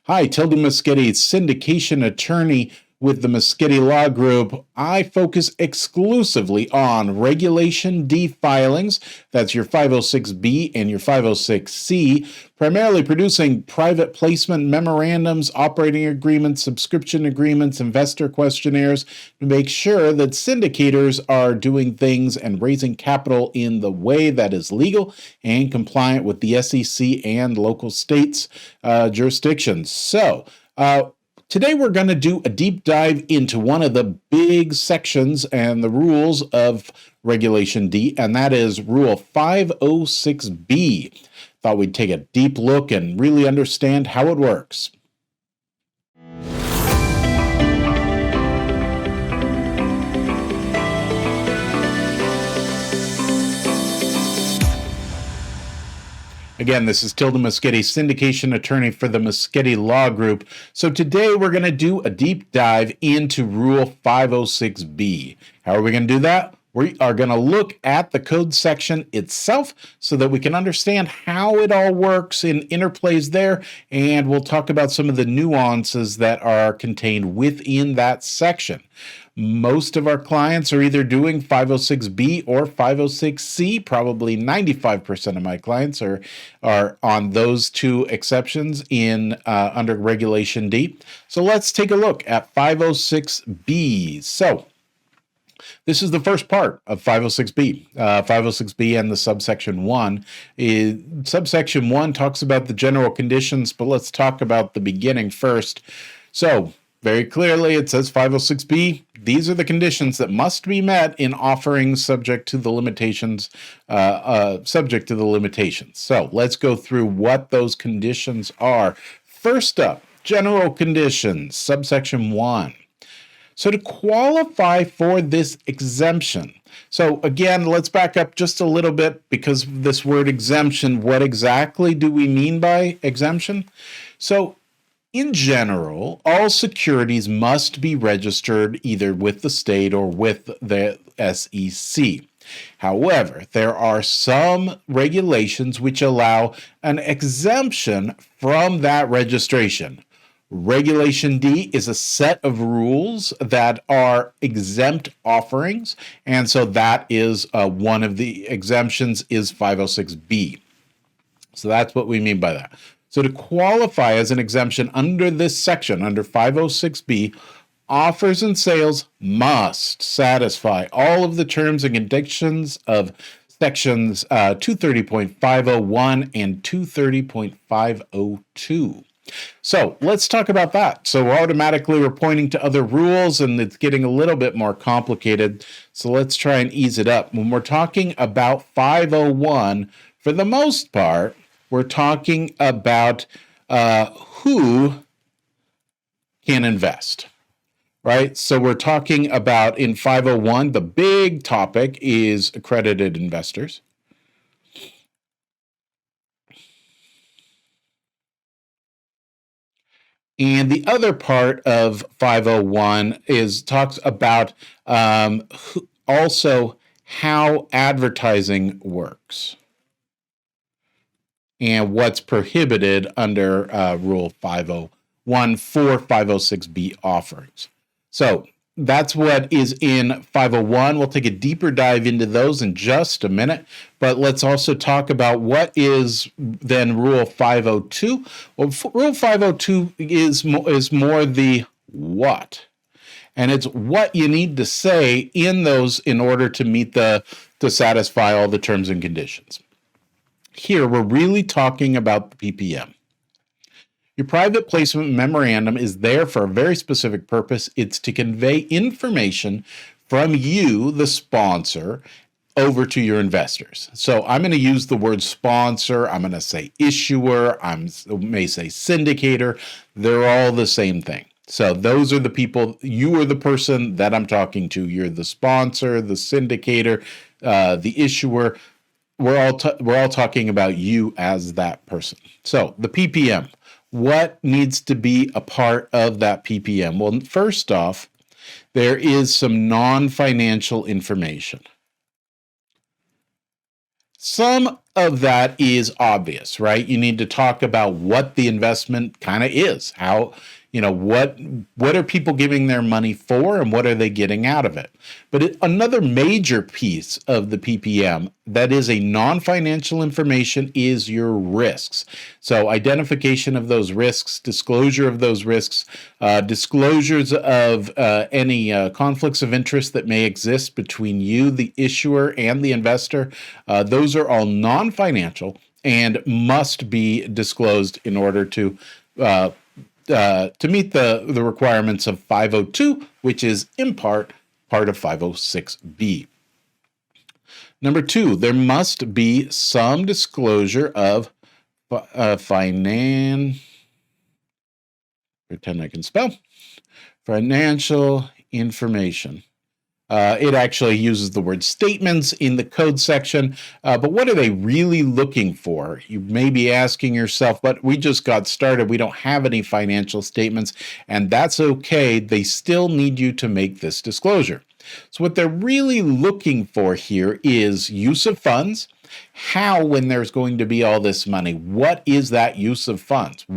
Hi, Tilda Moschetti, syndication attorney with the Moschetti Law Group. I focus exclusively on Regulation D filings. That's your 506B and your 506C, primarily producing private placement memorandums, operating agreements, subscription agreements, investor questionnaires to make sure that syndicators are doing things and raising capital in the way that is legal and compliant with the SEC and local states' jurisdictions. So, today we're going to do a deep dive into one of the big sections and the rules of Regulation D, and that is Rule 506B. Thought we'd take a deep look and really understand how it works. Again, this is Tilda Moschetti, syndication attorney for the Moschetti Law Group. So today we're going to do a deep dive into Rule 506B. How are we going to do that? We are going to look at the code section itself so that we can understand how it all works and interplays there, and we'll talk about some of the nuances that are contained within that section. Most of our clients are either doing 506B or 506C. Probably 95% of my clients are on those two exceptions in under Regulation D. So let's take a look at 506B. So this is the first part of 506B. 506B and the subsection 1. Subsection 1 talks about the general conditions, but let's talk about the beginning first. So very clearly, it says 506B, these are the conditions that must be met in offerings subject to the limitations. So let's go through what those conditions are. First up, general conditions, subsection 1. So to qualify for this exemption, so again, let's back up just a little bit because this word exemption, what exactly do we mean by exemption? So in general, all securities must be registered either with the state or with the SEC. However, there are some regulations which allow an exemption from that registration. Regulation D is a set of rules that are exempt offerings, and so that is one of the exemptions is 506B. So that's what we mean by that. So to qualify as an exemption under this section, under 506B, offers and sales must satisfy all of the terms and conditions of sections 230.501 and 230.502. So let's talk about that. So automatically we're pointing to other rules and it's getting a little bit more complicated. So let's try and ease it up. When we're talking about 501, for the most part, we're talking about who can invest, right? So we're talking about in 501, the big topic is accredited investors. And the other part of 501 talks about also how advertising works and what's prohibited under Rule 501 for 506B offerings. So that's what is in 501. We'll take a deeper dive into those in just a minute, but let's also talk about what is then Rule 502. Well, Rule 502 is more the what, and it's what you need to say in those in order to meet to satisfy all the terms and conditions. Here, we're really talking about the PPM. Your private placement memorandum is there for a very specific purpose. It's to convey information from you, the sponsor, over to your investors. So I'm going to use the word sponsor. I'm going to say issuer. I may say syndicator. They're all the same thing. So those are the people. You are the person that I'm talking to. You're the sponsor, the syndicator, the issuer. We're all talking about you as that person. So the PPM. What needs to be a part of that PPM? Well, first off, there is some non-financial information. Some of that is obvious, right? You need to talk about what the investment kind of is. How, what are people giving their money for and what are they getting out of it? But another major piece of the PPM that is a non-financial information is your risks. So identification of those risks, disclosure of those risks, disclosures of any conflicts of interest that may exist between you, the issuer, and the investor. Those are all non-financial and must be disclosed in order to meet the requirements of 502, which is in part of 506B. Number 2, there must be some disclosure of pretend I can spell, financial information. It actually uses the word statements in the code section, but what are they really looking for? You may be asking yourself, but we just got started. We don't have any financial statements, and that's okay. They still need you to make this disclosure. So what they're really looking for here is use of funds. How, when there's going to be all this money, what is that use of funds?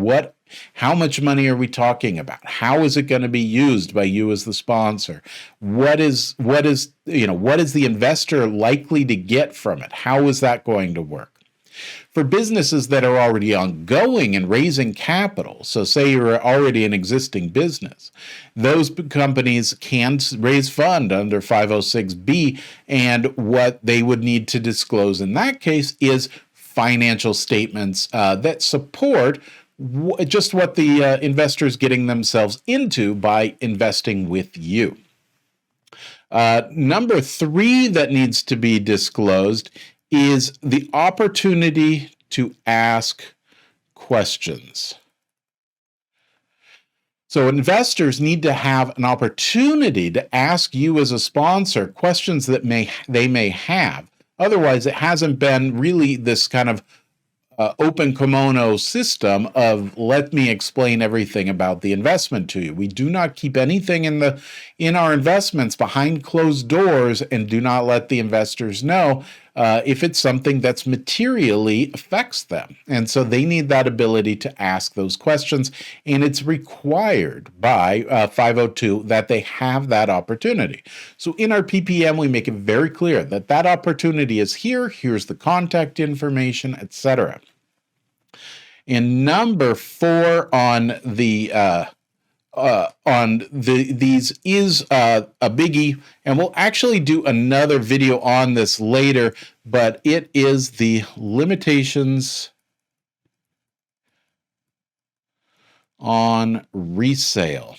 How much money are we talking about? How is it going to be used by you as the sponsor? What is the investor likely to get from it? How is that going to work? For businesses that are already ongoing and raising capital, so say you're already an existing business, those companies can raise fund under 506B, and what they would need to disclose in that case is financial statements that support just what the investor is getting themselves into by investing with you. Number 3 that needs to be disclosed is the opportunity to ask questions. So investors need to have an opportunity to ask you as a sponsor questions that they may have. Otherwise, it hasn't been really this kind of open kimono system of let me explain everything about the investment to you. We do not keep anything in our investments behind closed doors and do not let the investors know if it's something that's materially affects them. And so they need that ability to ask those questions, and it's required by 502 that they have that opportunity. So in our PPM, we make it very clear that that opportunity is here. Here's the contact information, etc. And number 4 on these is a biggie, and we'll actually do another video on this later, but it is the limitations on resale.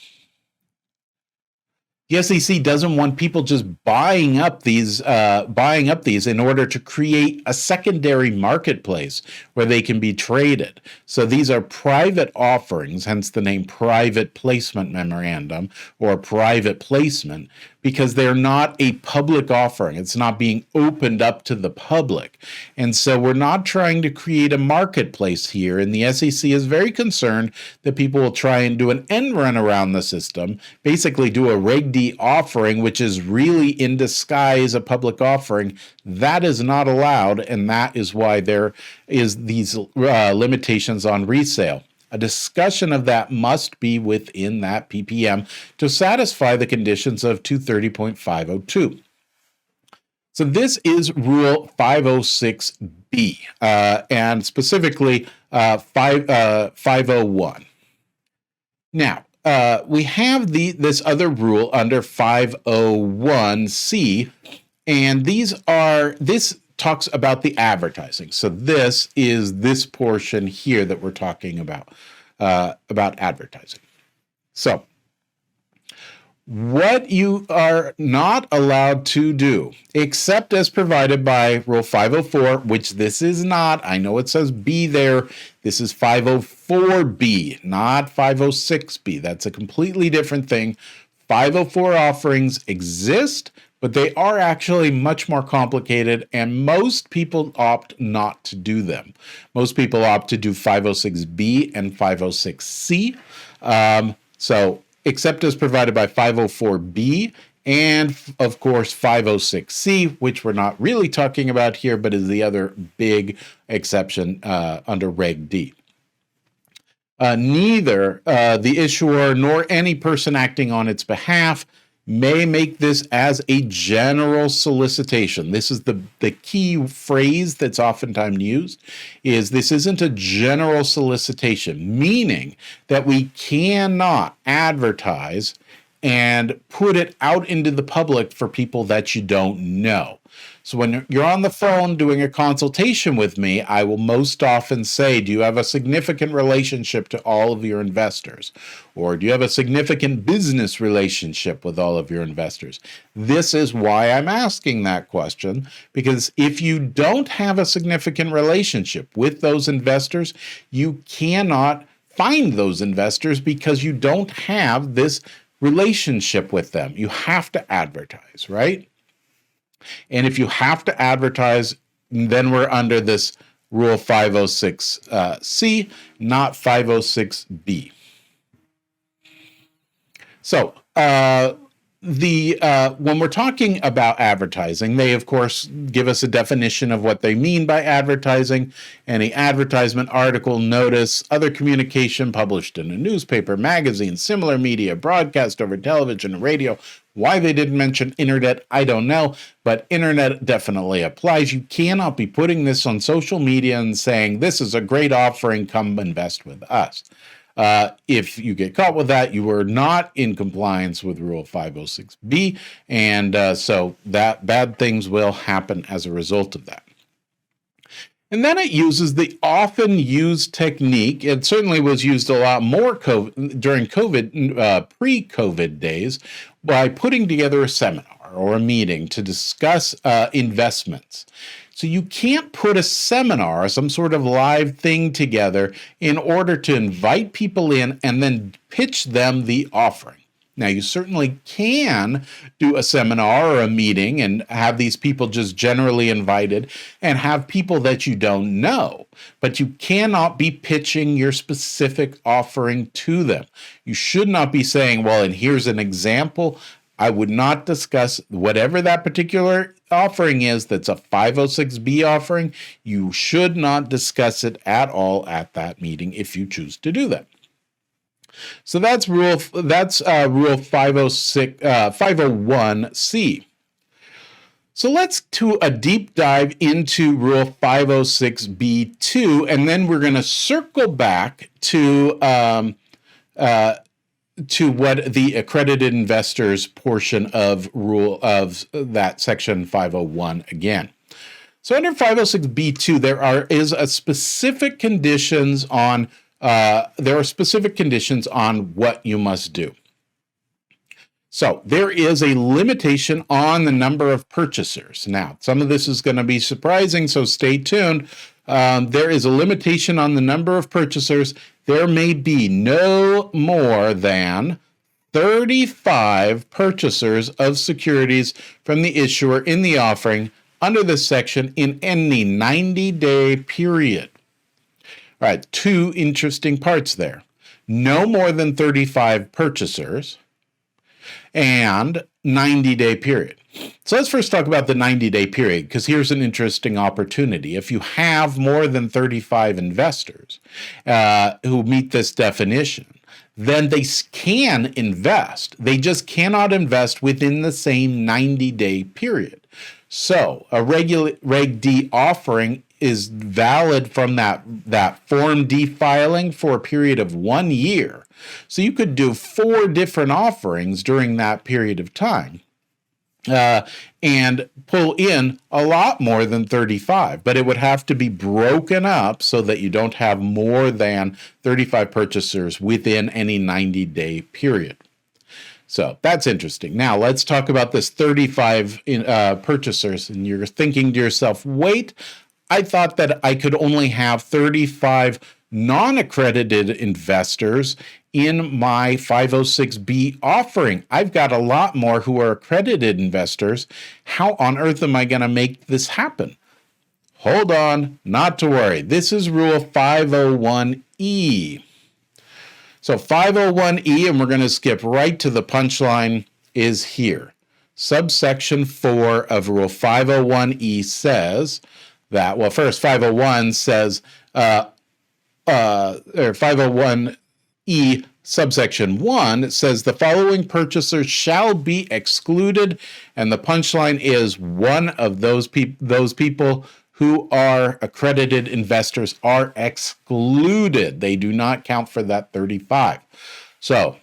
The SEC doesn't want people just buying up these in order to create a secondary marketplace where they can be traded. So these are private offerings, hence the name private placement memorandum or private placement, because they're not a public offering. It's not being opened up to the public. And so we're not trying to create a marketplace here. And the SEC is very concerned that people will try and do an end run around the system, basically do a Reg D offering, which is really in disguise a public offering. That is not allowed, and that is why there is these limitations on resale. A discussion of that must be within that PPM to satisfy the conditions of 230.502. So this is Rule 506B, and specifically 501. Now, we have this other rule under 501C, and this talks about the advertising. So this is this portion here that we're talking about advertising. So what you are not allowed to do, except as provided by Rule 504, which this is not. I know it says B there. This is 504B, not 506B. That's a completely different thing. 504 offerings exist, but they are actually much more complicated, and most people opt not to do them. Most people opt to do 506B and 506C. So except as provided by 504B, and of course 506C, which we're not really talking about here, but is the other big exception under Reg D. Neither the issuer nor any person acting on its behalf may make this as a general solicitation. This is the key phrase that's oftentimes used, is this isn't a general solicitation, meaning that we cannot advertise and put it out into the public for people that you don't know. So when you're on the phone doing a consultation with me, I will most often say, do you have a significant relationship to all of your investors? Or do you have a significant business relationship with all of your investors? This is why I'm asking that question, because if you don't have a significant relationship with those investors, you cannot find those investors because you don't have this relationship with them. You have to advertise, right? And if you have to advertise, then we're under this Rule 506C, not 506B. So when we're talking about advertising, they of course give us a definition of what they mean by advertising: any advertisement, article, notice, other communication published in a newspaper, magazine, similar media, broadcast over television and radio. Why they didn't mention internet, I don't know, but internet definitely applies. You cannot be putting this on social media and saying, this is a great offering, come invest with us. If you get caught with that, you are not in compliance with Rule 506B, and so that bad things will happen as a result of that. And then it uses the often used technique. It certainly was used a lot more during COVID, pre-COVID days, by putting together a seminar or a meeting to discuss investments. So you can't put a seminar, some sort of live thing together in order to invite people in and then pitch them the offering. Now, you certainly can do a seminar or a meeting and have these people just generally invited and have people that you don't know, but you cannot be pitching your specific offering to them. You should not be saying, well, and here's an example. I would not discuss whatever that particular offering is that's a 506B offering. You should not discuss it at all at that meeting if you choose to do that. So that's Rule 501C. So let's do a deep dive into Rule 506B2, and then we're going to circle back to what the accredited investors portion of that section 501 again. So under 506B2, there are specific conditions on what you must do. So there is a limitation on the number of purchasers. Now, some of this is going to be surprising, so stay tuned. There is a limitation on the number of purchasers. There may be no more than 35 purchasers of securities from the issuer in the offering under this section in any 90-day period. All right, two interesting parts there. No more than 35 purchasers and 90-day period. So let's first talk about the 90-day period, because here's an interesting opportunity. If you have more than 35 investors who meet this definition, then they can invest. They just cannot invest within the same 90-day period. So a Reg D offering is valid from that Form D filing for a period of 1 year. So you could do 4 different offerings during that period of time and pull in a lot more than 35, but it would have to be broken up so that you don't have more than 35 purchasers within any 90-day period. So that's interesting. Now let's talk about this 35 purchasers, and you're thinking to yourself, wait, I thought that I could only have 35 non-accredited investors in my 506B offering. I've got a lot more who are accredited investors. How on earth am I going to make this happen? Hold on, not to worry. This is Rule 501E. So 501E, and we're going to skip right to the punchline, is here. subsection 4 of Rule 501E says that, well, first 501 says, or 501E subsection 1 says the following purchasers shall be excluded, and the punchline is one of those people who are accredited investors are excluded. They do not count for that 35. So,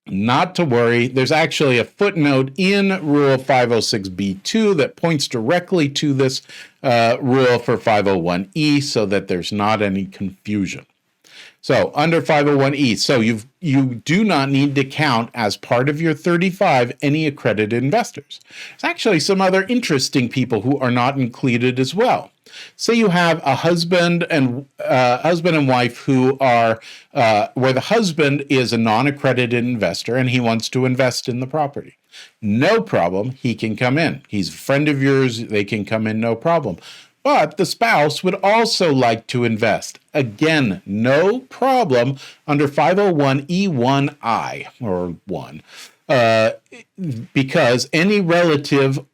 not to worry. There's actually a footnote in Rule 506B2 that points directly to this rule for 501E so that there's not any confusion. So under 501E, so you do not need to count as part of your 35 any accredited investors. There's actually some other interesting people who are not included as well. Say you have a husband and wife who are where the husband is a non-accredited investor and he wants to invest in the property. No problem, he can come in. He's a friend of yours, they can come in, no problem. But the spouse would also like to invest. Again, no problem under 501E1I or 1, because any relative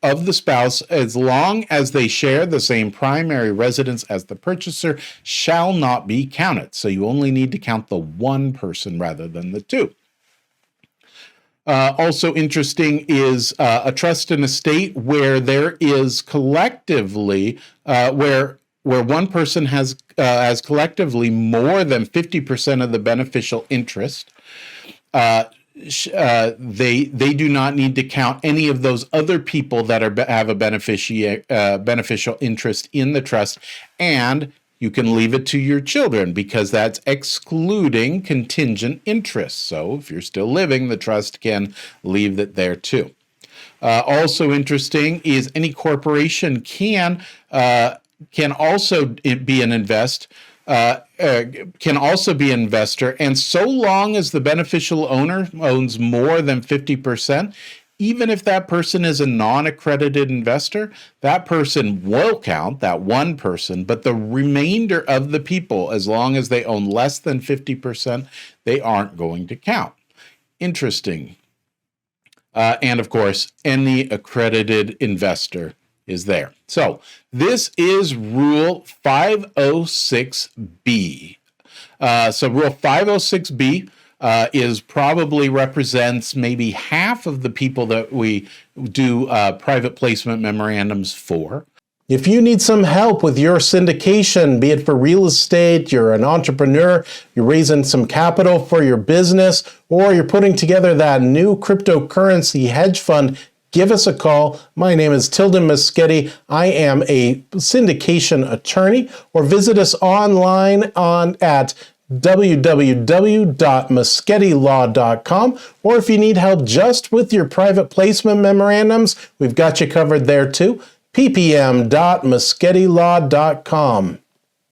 of the spouse, as long as they share the same primary residence as the purchaser, shall not be counted. So you only need to count the one person rather than the two. Also interesting is a trust and estate where there is collectively, where one person has collectively more than 50% of the beneficial interest. They do not need to count any of those other people that have a beneficial interest in the trust, and you can leave it to your children because that's excluding contingent interest. So if you're still living, the trust can leave it there too. Also interesting is any corporation can also be an investor, and so long as the beneficial owner owns more than 50%, even if that person is a non-accredited investor, that person will count, that one person, but the remainder of the people, as long as they own less than 50%, they aren't going to count. Interesting. And of course, any accredited investor is there. So this is Rule 506B. So Rule 506B probably represents maybe half of the people that we do private placement memorandums for. If you need some help with your syndication, be it for real estate, you're an entrepreneur, you're raising some capital for your business, or you're putting together that new cryptocurrency hedge fund, give us a call. My name is Tilden Moschetti. I am a syndication attorney, or visit us online at www.moschettilaw.com, or if you need help just with your private placement memorandums, we've got you covered there too. ppm.moschettilaw.com.